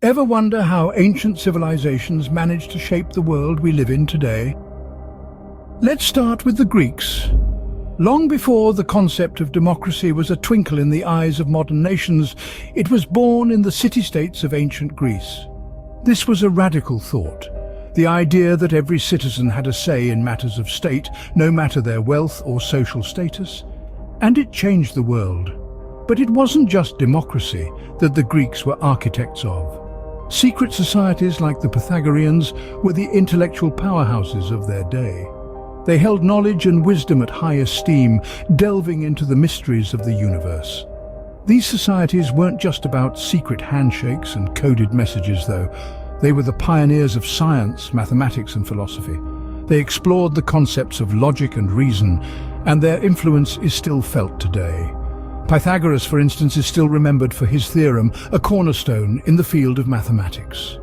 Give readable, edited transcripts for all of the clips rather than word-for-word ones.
Ever wonder how ancient civilizations managed to shape the world we live in today? Let's start with the Greeks. Long before the concept of democracy was a twinkle in the eyes of modern nations, it was born in the city-states of ancient Greece. This was a radical thought, the idea that every citizen had a say in matters of state, no matter their wealth or social status, and it changed the world. But it wasn't just democracy that the Greeks were architects of. Secret societies like the Pythagoreans were the intellectual powerhouses of their day. They held knowledge and wisdom at high esteem, delving into the mysteries of the universe. These societies weren't just about secret handshakes and coded messages, though. They were the pioneers of science, mathematics, and philosophy. They explored the concepts of logic and reason, and their influence is still felt today. Pythagoras, for instance, is still remembered for his theorem, a cornerstone in the field of mathematics.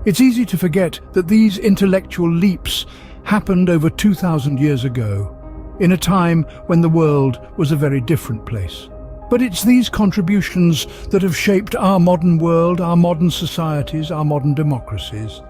It's easy to forget that these intellectual leaps happened over 2,000 years ago, in a time when the world was a very different place. But it's these contributions that have shaped our modern world, our modern societies, our modern democracies.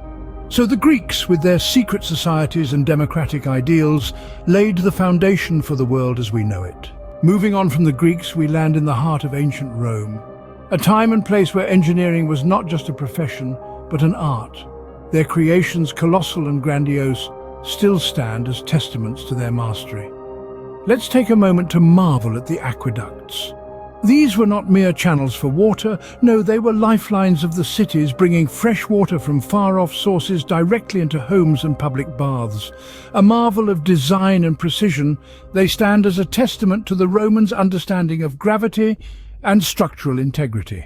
So the Greeks, with their secret societies and democratic ideals, laid the foundation for the world as we know it. Moving on from the Greeks, we land in the heart of ancient Rome, a time and place where engineering was not just a profession, but an art. Their creations, colossal and grandiose, still stand as testaments to their mastery. Let's take a moment to marvel at the aqueducts. These were not mere channels for water, no, they were lifelines of the cities, bringing fresh water from far-off sources directly into homes and public baths. A marvel of design and precision, they stand as a testament to the Romans' understanding of gravity and structural integrity.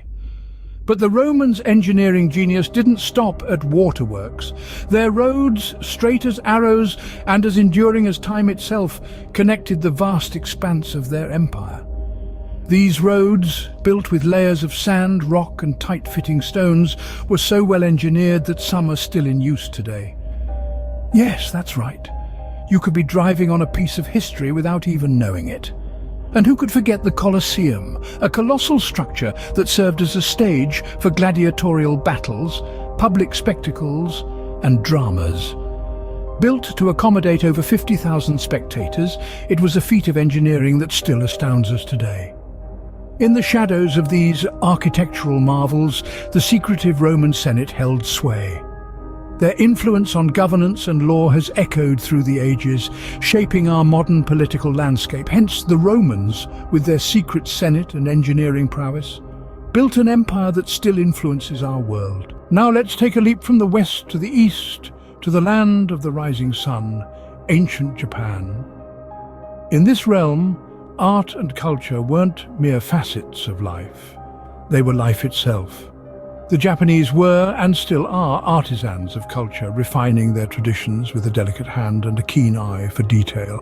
But the Romans' engineering genius didn't stop at waterworks. Their roads, straight as arrows and as enduring as time itself, connected the vast expanse of their empire. These roads, built with layers of sand, rock and tight-fitting stones, were so well engineered that some are still in use today. Yes, that's right. You could be driving on a piece of history without even knowing it. And who could forget the Colosseum, a colossal structure that served as a stage for gladiatorial battles, public spectacles and dramas. Built to accommodate over 50,000 spectators, it was a feat of engineering that still astounds us today. In the shadows of these architectural marvels, the secretive Roman Senate held sway. Their influence on governance and law has echoed through the ages, shaping our modern political landscape. Hence, the Romans, with their secret Senate and engineering prowess, built an empire that still influences our world. Now let's take a leap from the west to the east, to the land of the rising sun, ancient Japan. In this realm, art and culture weren't mere facets of life. They were life itself. The Japanese were, and still are, artisans of culture, refining their traditions with a delicate hand and a keen eye for detail.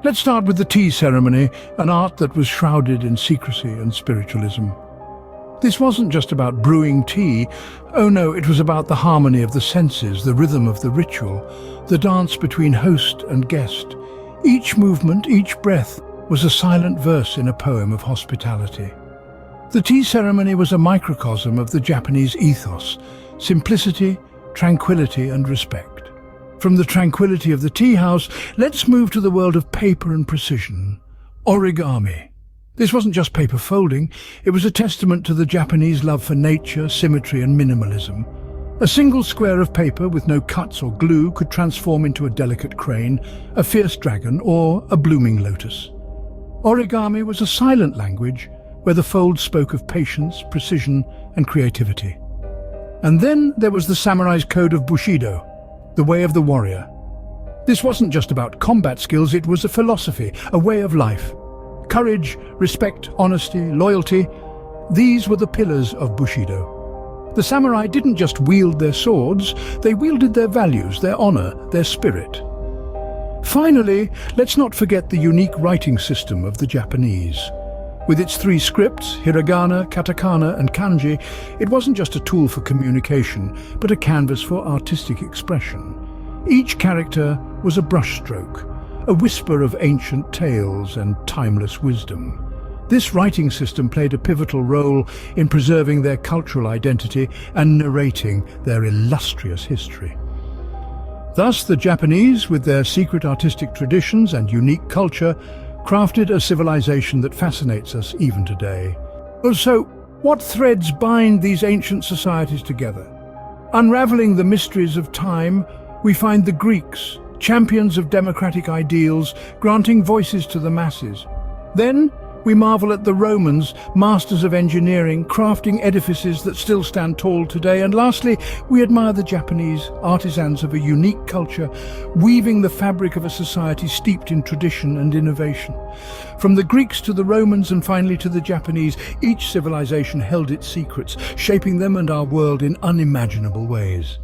Let's start with the tea ceremony, an art that was shrouded in secrecy and spiritualism. This wasn't just about brewing tea. Oh no, it was about the harmony of the senses, the rhythm of the ritual, the dance between host and guest. Each movement, each breath, was a silent verse in a poem of hospitality. The tea ceremony was a microcosm of the Japanese ethos, simplicity, tranquility and respect. From the tranquility of the tea house, let's move to the world of paper and precision. Origami. This wasn't just paper folding, it was a testament to the Japanese love for nature, symmetry and minimalism. A single square of paper with no cuts or glue could transform into a delicate crane, a fierce dragon or a blooming lotus. Origami was a silent language where the folds spoke of patience, precision and creativity. And then there was the samurai's code of Bushido, the way of the warrior. This wasn't just about combat skills, it was a philosophy, a way of life. Courage, respect, honesty, loyalty, these were the pillars of Bushido. The samurai didn't just wield their swords, they wielded their values, their honor, their spirit. Finally, let's not forget the unique writing system of the Japanese. With its 3 scripts, hiragana, katakana and kanji, it wasn't just a tool for communication, but a canvas for artistic expression. Each character was a brushstroke, a whisper of ancient tales and timeless wisdom. This writing system played a pivotal role in preserving their cultural identity and narrating their illustrious history. Thus, the Japanese, with their secret artistic traditions and unique culture, crafted a civilization that fascinates us even today. So, what threads bind these ancient societies together? Unraveling the mysteries of time, we find the Greeks, champions of democratic ideals, granting voices to the masses. Then, we marvel at the Romans, masters of engineering, crafting edifices that still stand tall today. And lastly, we admire the Japanese, artisans of a unique culture, weaving the fabric of a society steeped in tradition and innovation. From the Greeks to the Romans and finally to the Japanese, each civilization held its secrets, shaping them and our world in unimaginable ways.